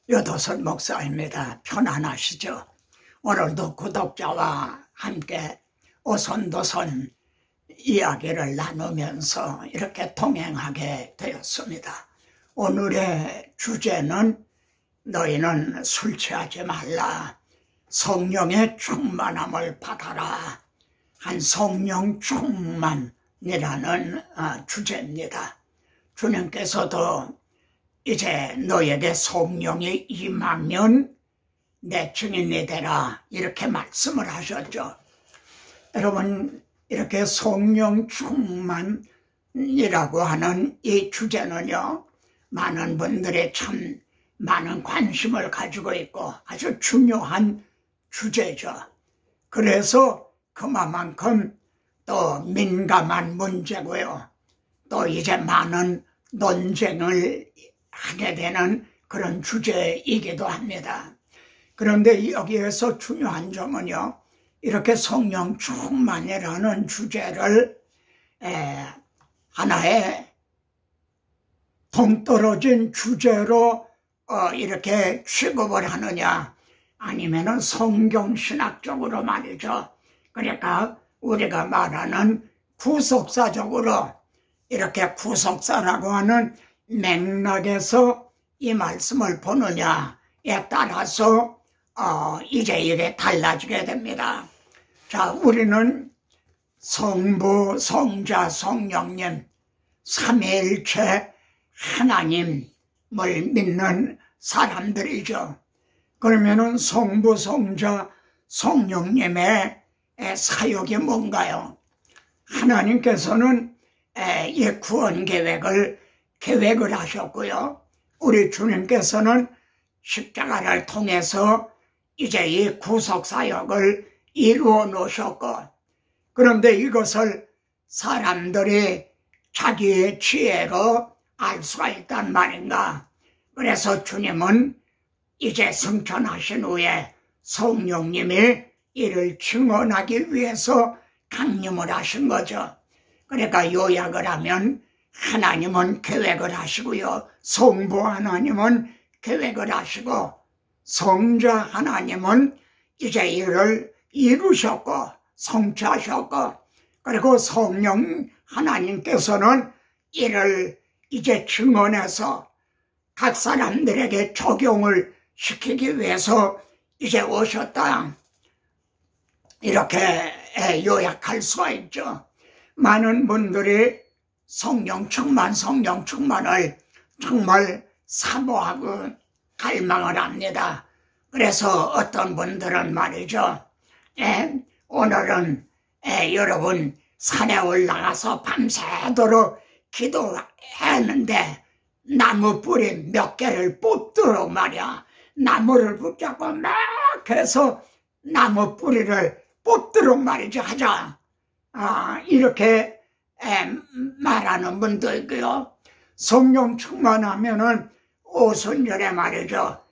여도선 목사입니다. 편안하시죠? 오늘도 구독자와 함께 오손도손 이야기를 나누면서 이렇게 동행하게 되었습니다. 오늘의 주제는 너희는 술 취하지 말라. 성령의 충만함을 받아라. 한 성령 충만이라는 주제입니다. 주님께서도 이제 너에게 성령이 임하면 내 증인이 되라 이렇게 말씀을 하셨죠. 여러분, 이렇게 성령 충만이라고 하는 이 주제는요, 많은 분들이 참 많은 관심을 가지고 있고 아주 중요한 주제죠. 그래서 그만큼 또 민감한 문제고요. 또 이제 많은 논쟁을 하게 되는 그런 주제이기도 합니다. 그런데 여기에서 중요한 점은요, 이렇게 성령 충만이라는 주제를 하나의 동떨어진 주제로 이렇게 취급을 하느냐, 아니면은 성경신학적으로 말이죠. 그러니까 우리가 말하는 구속사적으로 이렇게 구속사라고 하는 맥락에서 이 말씀을 보느냐에 따라서 이제 이게 달라지게 됩니다. 자, 우리는 성부, 성자, 성령님, 삼위일체 하나님을 믿는 사람들이죠. 그러면은 성부, 성자, 성령님의 사역이 뭔가요? 하나님께서는 이 구원 계획을 하셨고요. 우리 주님께서는 십자가를 통해서 이제 이 구속 사역을 이루어 놓으셨고, 그런데 이것을 사람들이 자기의 지혜로 알 수가 있단 말인가. 그래서 주님은 이제 승천하신 후에 성령님이 이를 증언하기 위해서 강림을 하신 거죠. 그러니까 요약을 하면 하나님은 계획을 하시고요. 성부 하나님은 계획을 하시고, 성자 하나님은 이제 이를 이루셨고 성취하셨고, 그리고 성령 하나님께서는 이를 이제 증언해서 각 사람들에게 적용을 시키기 위해서 이제 오셨다. 이렇게 요약할 수가 있죠. 많은 분들이 성령 충만을 정말 사모하고 갈망을 합니다. 그래서 어떤 분들은 말이죠. 오늘은 여러분 산에 올라가서 밤새도록 기도했는데 나무 뿌리 몇 개를 뽑도록 말이야. 나무를 붙잡고 막 해서 나무 뿌리를 뽑도록 말이죠. 하자. 이렇게 말하는 분도 있고요. 성령 충만하면은 오순절에 말이죠.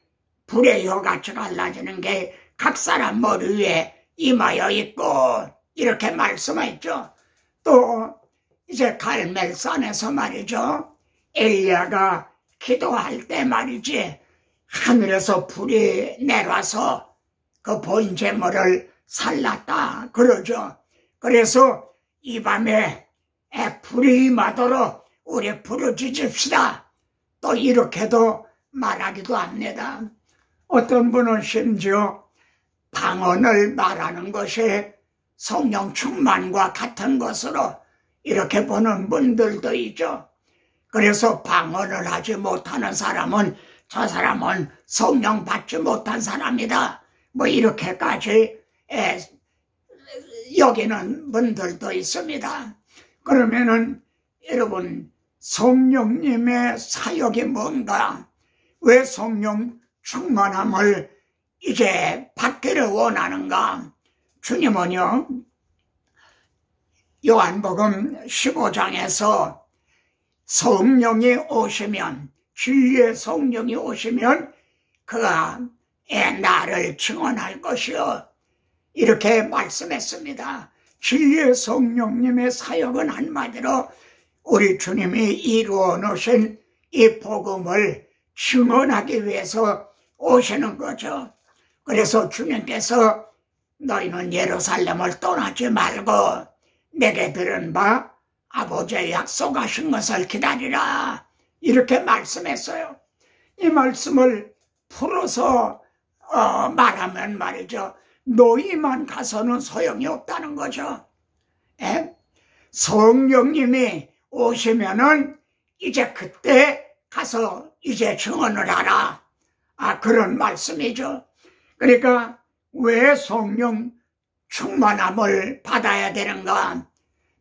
불의 혀같이 갈라지는 게 각 사람 머리 위에 임하여 있고 이렇게 말씀했죠. 또 이제 갈멜산에서 말이죠. 엘리야가 기도할 때 말이지 하늘에서 불이 내려와서 그 본제물을 살랐다 그러죠. 그래서 이 밤에 불이 임하도록 우리 부르짖읍시다. 또 이렇게도 말하기도 합니다. 어떤 분은 심지어 방언을 말하는 것이 성령 충만과 같은 것으로 이렇게 보는 분들도 있죠. 그래서 방언을 하지 못하는 사람은 저 사람은 성령 받지 못한 사람이다. 뭐 이렇게까지 여기는 분들도 있습니다. 그러면은 여러분, 성령님의 사역이 뭔가? 왜 성령 충만함을 이제 받기를 원하는가? 주님은요, 요한복음 15장에서 성령이 오시면, 진리의 성령이 오시면 그가 나를 증언할 것이요, 이렇게 말씀했습니다. 진리의 성령님의 사역은 한마디로 우리 주님이 이루어 놓으신 이 복음을 증언하기 위해서 오시는 거죠. 그래서 주님께서 너희는 예루살렘을 떠나지 말고 내게 들은 바 아버지의 약속하신 것을 기다리라 이렇게 말씀했어요. 이 말씀을 풀어서 말하면 말이죠, 너희만 가서는 소용이 없다는 거죠. 성령님이 오시면은 이제 그때 가서 이제 증언을 하라, 그런 말씀이죠. 그러니까 왜 성령 충만함을 받아야 되는가?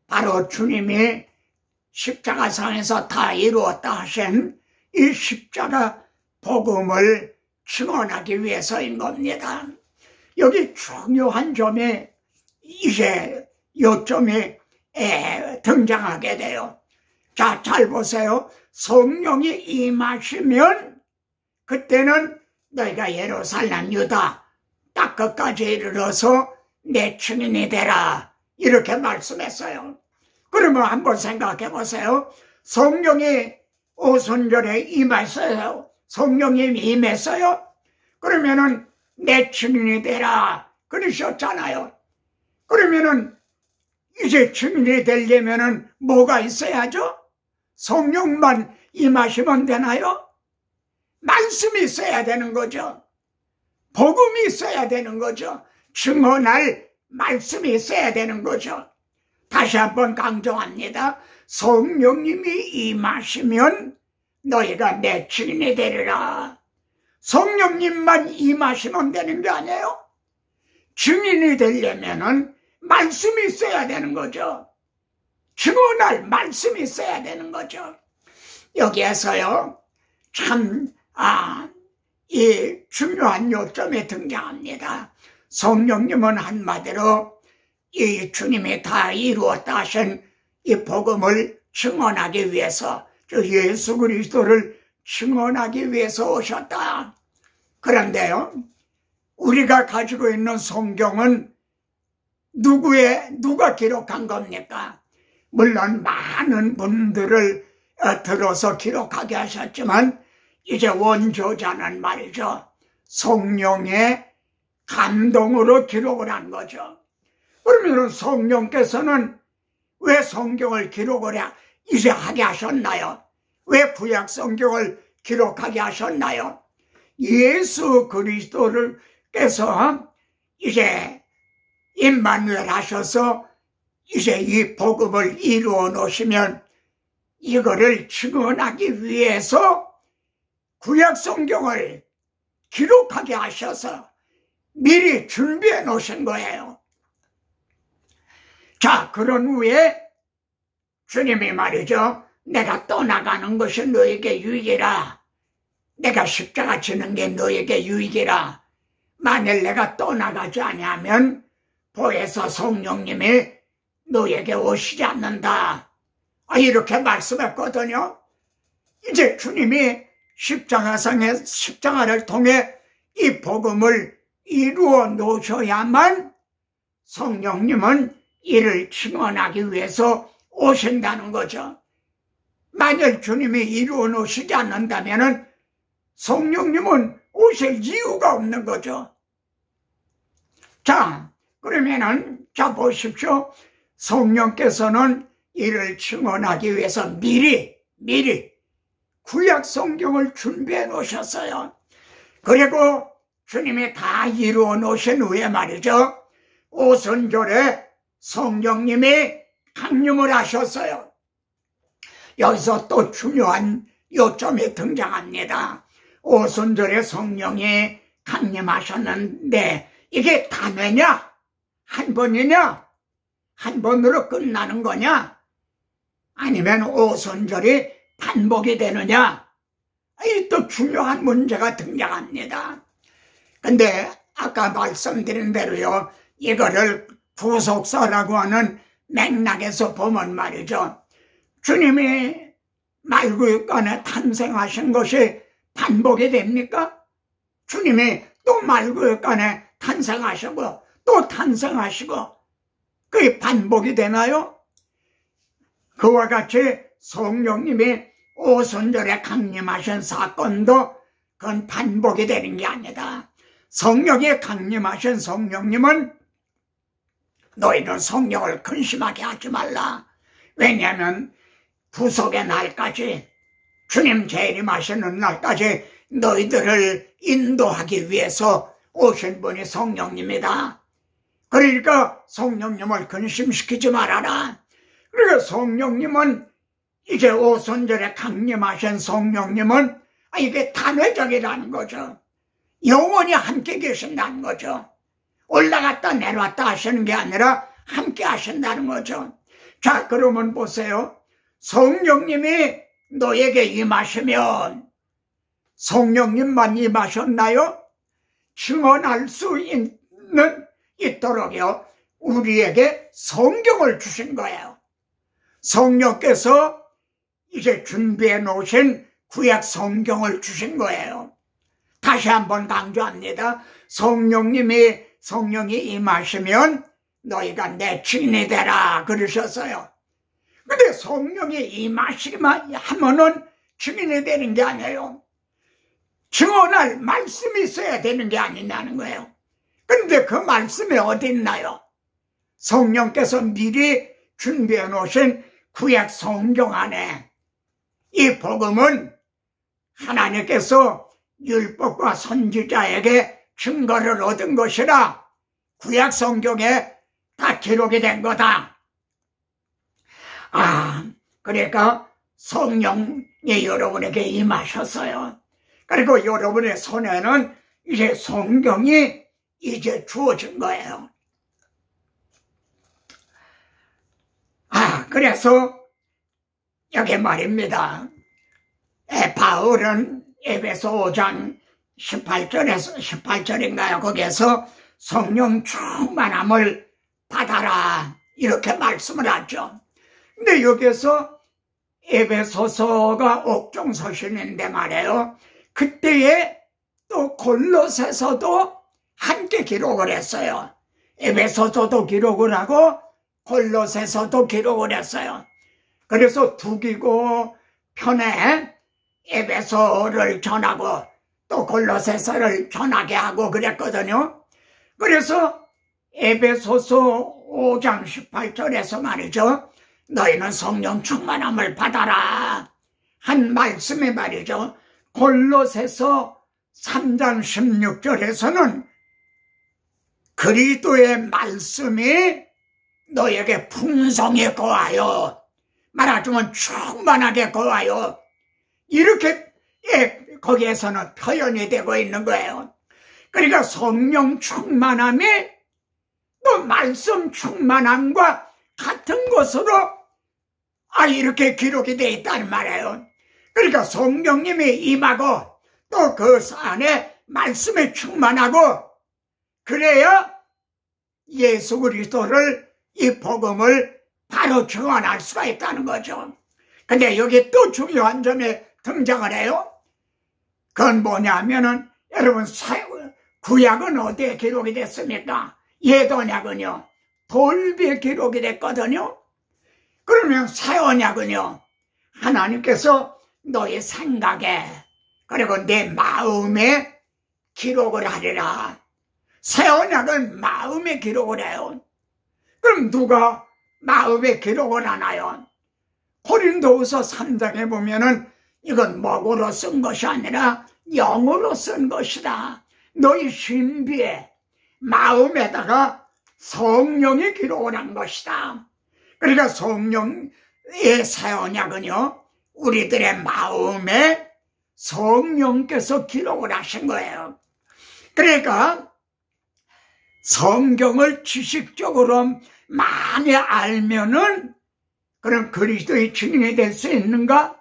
바로 주님이 십자가상에서 다 이루었다 하신 이 십자가 복음을 증언하기 위해서인 겁니다. 여기 중요한 점이 이제 요점이 등장하게 돼요. 자, 잘 보세요. 성령이 임하시면 그때는 너희가 예루살렘, 유다 딱 끝까지 이르러서 내 증인이 되라 이렇게 말씀했어요. 그러면 한번 생각해 보세요. 성령이 오순절에 임했어요. 성령님이 임했어요. 그러면은 내 증인이 되라 그러셨잖아요. 그러면은 이제 증인이 되려면은 뭐가 있어야죠? 성령만 임하시면 되나요? 말씀이 있어야 되는 거죠. 복음이 있어야 되는 거죠. 증언할 말씀이 있어야 되는 거죠. 다시 한번 강조합니다. 성령님이 임하시면 너희가 내 증인이 되리라. 성령님만 임하시면 되는 게 아니에요. 증인이 되려면은 말씀이 있어야 되는 거죠. 증언할 말씀이 있어야 되는 거죠. 여기에서요, 참, 이 중요한 요점이 등장합니다. 성령님은 한마디로 이 주님이 다 이루었다 하신 이 복음을 증언하기 위해서, 예수 그리스도를 증언하기 위해서 오셨다. 그런데요, 우리가 가지고 있는 성경은 누가 기록한 겁니까? 물론 많은 분들을 들어서 기록하게 하셨지만 이제 원조자는 말이죠, 성령의 감동으로 기록을 한 거죠. 그러면 성령께서는 왜 성경을 기록을 이제 하게 하셨나요? 왜 구약 성경을 기록하게 하셨나요? 예수 그리스도께서 이제 임마누엘 하셔서 이제 이 복음을 이루어 놓으시면 이거를 증언하기 위해서 구약 성경을 기록하게 하셔서 미리 준비해 놓으신 거예요. 자, 그런 후에 주님이 말이죠, 내가 떠나가는 것이 너에게 유익이라. 내가 십자가 지는 게 너에게 유익이라. 만일 내가 떠나가지 아니하면 보혜사 성령님이 너에게 오시지 않는다. 이렇게 말씀했거든요. 이제 주님이 십자가를 통해 이 복음을 이루어 놓으셔야만 성령님은 이를 증언하기 위해서 오신다는 거죠. 만일 주님이 이루어 놓으시지 않는다면 성령님은 오실 이유가 없는 거죠. 자, 그러면은 자 보십시오. 성령께서는 이를 증언하기 위해서 미리 구약 성경을 준비해 놓으셨어요. 그리고 주님이 다 이루어 놓으신 후에 말이죠, 오순절에 성령님이 강림을 하셨어요. 여기서 또 중요한 요점이 등장합니다. 오순절에 성령이 강림하셨는데 이게 단회냐? 한 번이냐? 한 번으로 끝나는 거냐? 아니면 오순절이 반복이 되느냐? 이 또 중요한 문제가 등장합니다. 근데 아까 말씀드린 대로요, 이거를 구속사라고 하는 맥락에서 보면 말이죠, 주님이 말구육간에 탄생하신 것이 반복이 됩니까? 주님이 또 말구육간에 탄생하시고 또 탄생하시고 그게 반복이 되나요? 그와 같이 성령님이 오순절에 강림하신 사건도 그건 반복이 되는 게 아니다. 성령에 강림하신 성령님은 너희는 성령을 근심하게 하지 말라. 왜냐하면 구속의 날까지, 주님 재림하시는 날까지 너희들을 인도하기 위해서 오신 분이 성령님이다. 그러니까 성령님을 근심시키지 말아라. 그러니까 성령님은 이제 오순절에 강림하신 성령님은 이게 단회적이라는 거죠. 영원히 함께 계신다는 거죠. 올라갔다 내려왔다 하시는 게 아니라 함께 하신다는 거죠. 자, 그러면 보세요. 성령님이 너에게 임하시면 성령님만 임하셨나요? 증언할 수 있도록요 우리에게 성경을 주신 거예요. 성령께서 이제 준비해 놓으신 구약 성경을 주신 거예요. 다시 한번 강조합니다. 성령이 임하시면 너희가 내 증인이 되라 그러셨어요. 근데 성령이 임하시기만 하면은 증인이 되는 게 아니에요. 증언할 말씀이 있어야 되는 게 아니냐는 거예요. 그런데 그 말씀이 어디 있나요? 성령께서 미리 준비해 놓으신 구약 성경 안에 이 복음은 하나님께서 율법과 선지자에게 증거를 얻은 것이라 구약 성경에 다 기록이 된 거다. 그러니까 성령이 여러분에게 임하셨어요. 그리고 여러분의 손에는 이제 성경이 이제 주어진 거예요. 그래서 여기 말입니다. 바울은 에베소 5장 18절인가요? 거기에서 성령 충만함을 받아라 이렇게 말씀을 하죠. 근데 여기에서 에베소서가 옥중서신인데 말이에요. 그때에 또 골로새서도 함께 기록을 했어요. 에베소서도 기록을 하고 골로새서도 기록을 했어요. 그래서 두기고 편에 에베소를 전하고 또 골로새서를 전하게 하고 그랬거든요. 그래서 에베소서 5장 18절에서 말이죠. 너희는 성령 충만함을 받아라 한 말씀이 말이죠. 골로새서 3장 16절에서는 그리스도의 말씀이 너에게 풍성히 거하여, 말하자면 충만하게 거하여, 이렇게 거기에서는 표현이 되고 있는 거예요. 그러니까 성령 충만함이 또 말씀 충만함과 같은 것으로 이렇게 기록이 되어 있다는 말이에요. 그러니까 성령님이 임하고 또 그 안에 말씀이 충만하고 그래야 예수 그리스도를 이 복음을 바로 증언할 수가 있다는 거죠. 근데 여기 또 중요한 점이 등장을 해요. 그건 뭐냐면은 여러분 구약은 어디에 기록이 됐습니까? 예언약은요 돌비에 기록이 됐거든요. 그러면 새 언약은요 하나님께서 너의 생각에 그리고 내 마음에 기록을 하리라. 새 언약은 마음에 기록을 해요. 그럼 누가 마음에 기록을 하나요? 고린도후서 3장에 보면은 이건 먹으로 쓴 것이 아니라 영으로 쓴 것이다. 너희 신비에 마음에다가 성령이 기록을 한 것이다. 그러니까 성령의 새 언약은요 우리들의 마음에 성령께서 기록을 하신 거예요. 그러니까 성경을 지식적으로 많이 알면은 그럼 그리스도의 증인이 될 수 있는가?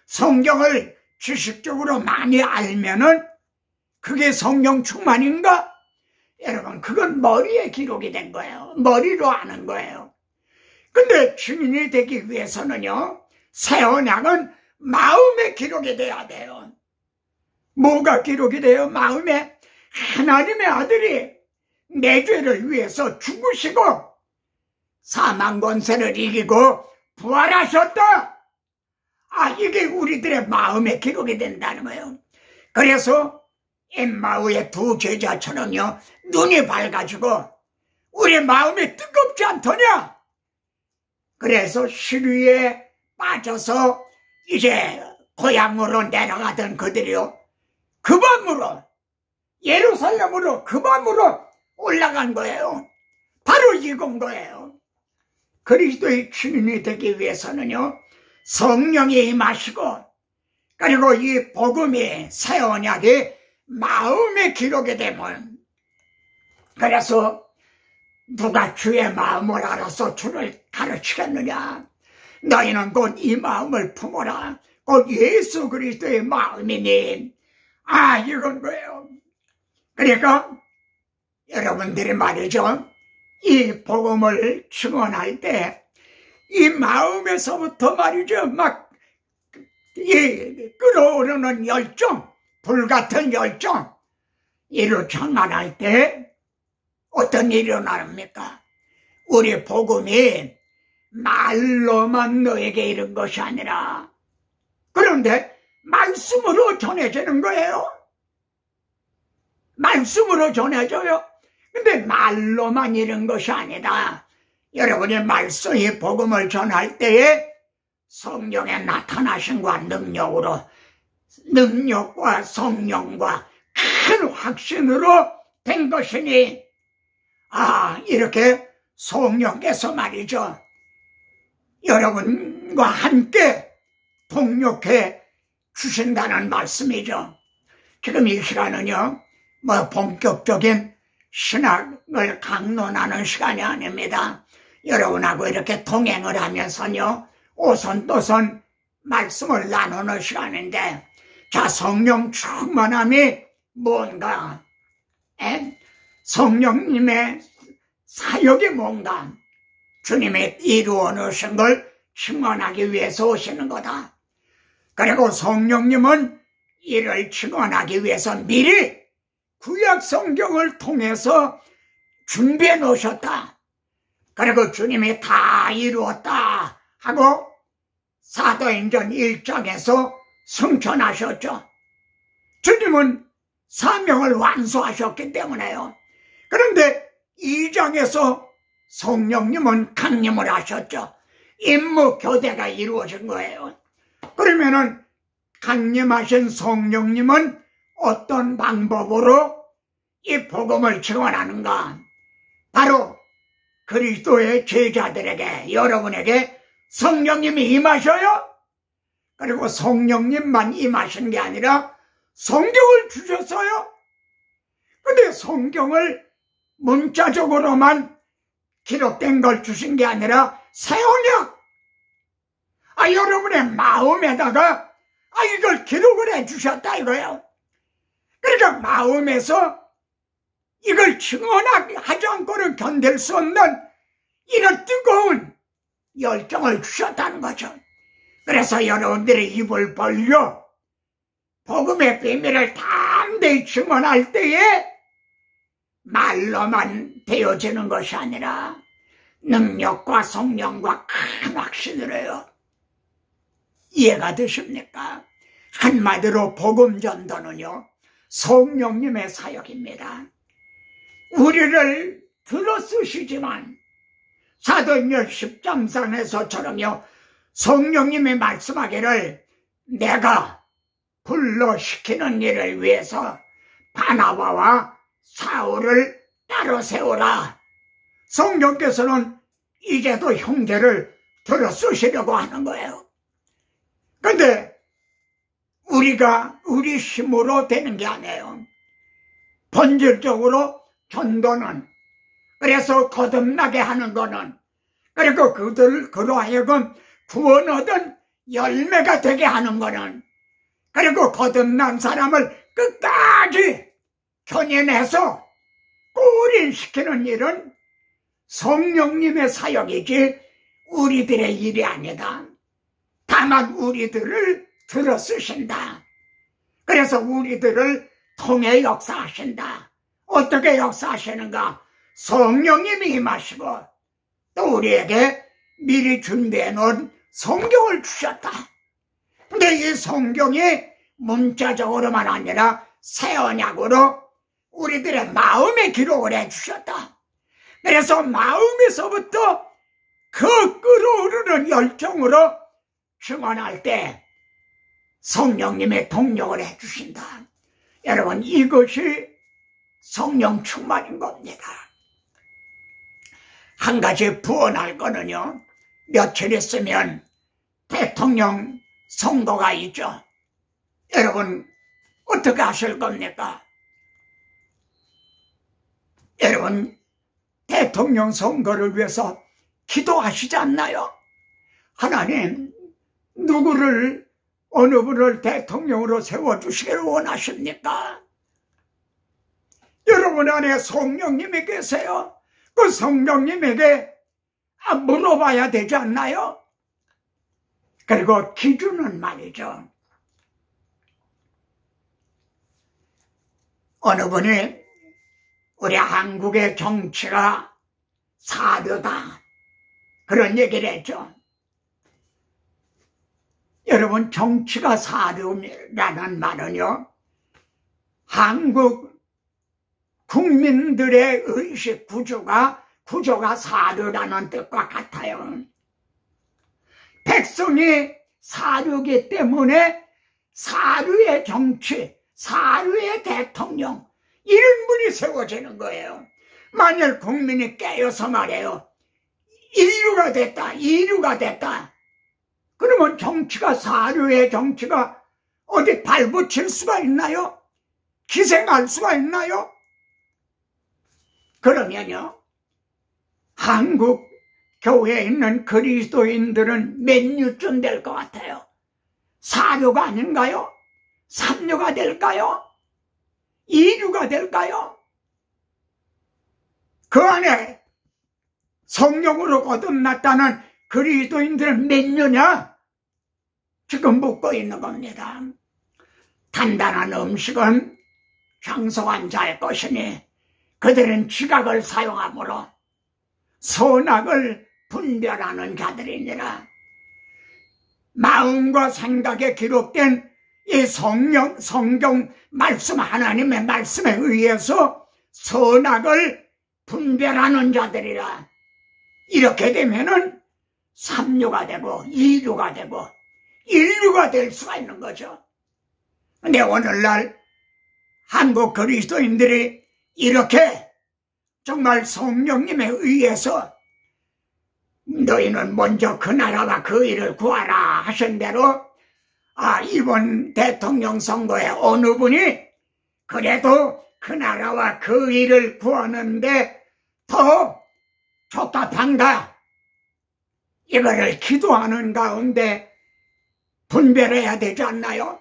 성경을 지식적으로 많이 알면은 그게 성령 충만인가? 여러분 그건 머리에 기록이 된 거예요. 머리로 아는 거예요. 근데 증인이 되기 위해서는요 새 언약은 마음에 기록이 돼야 돼요. 뭐가 기록이 돼요? 마음에 하나님의 아들이 내 죄를 위해서 죽으시고 사망 권세를 이기고 부활하셨다. 이게 우리들의 마음에 기록이 된다는 거예요. 그래서 엠마오의 두 제자처럼요, 눈이 밝아지고 우리 마음이 뜨겁지 않더냐? 그래서 시류에 빠져서 이제 고향으로 내려가던 그들이요, 그 밤으로 예루살렘으로 그 밤으로 올라간 거예요. 바로 이건 거예요. 그리스도의 증인이 되기 위해서는요, 성령이 임하시고, 그리고 이 복음이 새 언약이 마음에 기록이 되면, 그래서 누가 주의 마음을 알아서 주를 가르치겠느냐? 너희는 곧 이 마음을 품어라. 곧 예수 그리스도의 마음이니. 아, 이건 거예요. 그러니까 여러분들이 말이죠, 이 복음을 증언할 때 이 마음에서부터 말이죠, 막 이 끓어오르는 열정, 불같은 열정, 이를 전환할 때 어떤 일이 일어납니까? 우리 복음이 말로만 너에게 이른 것이 아니라, 그런데 말씀으로 전해지는 거예요. 말씀으로 전해져요. 근데 말로만 이른 것이 아니다. 여러분이 말씀이 복음을 전할 때에 성령의 나타나심과 능력과 성령과 큰 확신으로 된 것이니, 아, 이렇게 성령께서 말이죠, 여러분과 함께 동력해 주신다는 말씀이죠. 지금 이 시간은요, 뭐 본격적인 신학을 강론하는 시간이 아닙니다. 여러분하고 이렇게 동행을 하면서요, 오손도손 말씀을 나누는 시간인데, 자, 성령 충만함이 뭔가, 성령님의 사역이 뭔가, 주님이 이루어 놓으신 걸 증언하기 위해서 오시는 거다. 그리고 성령님은 이를 증언하기 위해서 미리 구약 성경을 통해서 준비해 놓으셨다. 그리고 주님이 다 이루었다 하고 사도행전 1장에서 승천하셨죠. 주님은 사명을 완수하셨기 때문에요. 그런데 2장에서 성령님은 강림을 하셨죠. 임무 교대가 이루어진 거예요. 그러면은 강림하신 성령님은 어떤 방법으로 이 복음을 증언하는가? 바로 그리스도의 제자들에게, 여러분에게 성령님이 임하셔요. 그리고 성령님만 임하신 게 아니라 성경을 주셨어요. 근데 성경을 문자적으로만 기록된 걸 주신 게 아니라 새 언약, 여러분의 마음에다가 이걸 기록을 해 주셨다 이거예요. 그러니까 마음에서 이걸 증언하지 않고는 견딜 수 없는 이런 뜨거운 열정을 주셨다는 거죠. 그래서 여러분들의 입을 벌려 복음의 비밀을 담대히 증언할 때에 말로만 되어지는 것이 아니라 능력과 성령과 큰 확신을 해요. 이해가 되십니까? 한마디로 복음 전도는요, 성령님의 사역입니다. 우리를 들어 쓰시지만 사도행전 10장에서처럼요, 성령님이 말씀하기를 내가 불러시키는 일을 위해서 바나바와 사울을 따로 세우라. 성령께서는 이제도 형제를 들어 쓰시려고 하는 거예요. 근데 우리가 우리 힘으로 되는 게 아니에요. 본질적으로 전도는, 그래서 거듭나게 하는 거는, 그리고 그로 하여금 구원 얻은 열매가 되게 하는 거는, 그리고 거듭난 사람을 끝까지 견인해서 꼬린시키는 일은 성령님의 사역이지 우리들의 일이 아니다. 다만 우리들을 들어 쓰신다. 그래서 우리들을 통해 역사하신다. 어떻게 역사하시는가? 성령님이 임하시고 또 우리에게 미리 준비해 놓은 성경을 주셨다. 근데 이 성경이 문자적으로만 아니라 새 언약으로 우리들의 마음에 기록을 해주셨다. 그래서 마음에서부터 그 끓어오르는 열정으로 증언할 때 성령님의 동력을 해주신다. 여러분, 이것이 성령 충만인 겁니다. 한 가지 부언할 거는요, 며칠 있으면 대통령 선거가 있죠. 여러분, 어떻게 하실 겁니까? 여러분, 대통령 선거를 위해서 기도하시지 않나요? 하나님, 누구를, 어느 분을 대통령으로 세워주시기를 원하십니까? 여러분 안에 성령님이 계세요. 그 성령님에게 물어봐야 되지 않나요? 그리고 기준은 말이죠. 어느 분이 우리 한국의 정치가 사료다, 그런 얘기를 했죠. 여러분, 정치가 사료라는 말은요, 한국 국민들의 의식 구조가 사료라는 뜻과 같아요. 백성이 사료이기 때문에 사료의 정치, 사료의 대통령, 이런 분이 세워지는 거예요. 만일 국민이 깨어서 말해요, 인류가 됐다, 이류가 됐다, 그러면 정치가, 사료의 정치가 어디 발붙일 수가 있나요? 기생할 수가 있나요? 그러면요, 한국 교회에 있는 그리스도인들은 몇 류쯤 될 것 같아요? 사류가 아닌가요? 삼류가 될까요? 이류가 될까요? 그 안에 성령으로 거듭났다는 그리스도인들은 몇 류냐? 지금 묻고 있는 겁니다. 단단한 음식은 장성한 자의 것이니 그들은 지각을 사용하므로 선악을 분별하는 자들이니라. 마음과 생각에 기록된 이 성경 말씀, 하나님의 말씀에 의해서 선악을 분별하는 자들이라. 이렇게 되면은 3류가 되고 2류가 되고 1류가 될 수가 있는 거죠. 근데 오늘날 한국 그리스도인들이 이렇게 정말 성령님에 의해서 너희는 먼저 그 나라와 그 일을 구하라 하신 대로, 이번 대통령 선거에 어느 분이 그래도 그 나라와 그 일을 구하는데 더 적합한가, 이거를 기도하는 가운데 분별해야 되지 않나요?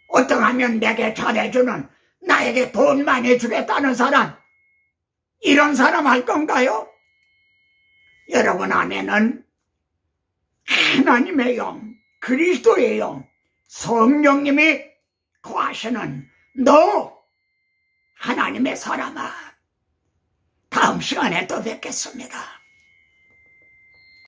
어떠하면 내게 잘해주는, 나에게 돈 많이 주겠다는 사람, 이런 사람 할 건가요? 여러분 안에는 하나님의 영, 그리스도의 영, 성령님이 거하시는 너 하나님의 사람아, 다음 시간에 또 뵙겠습니다.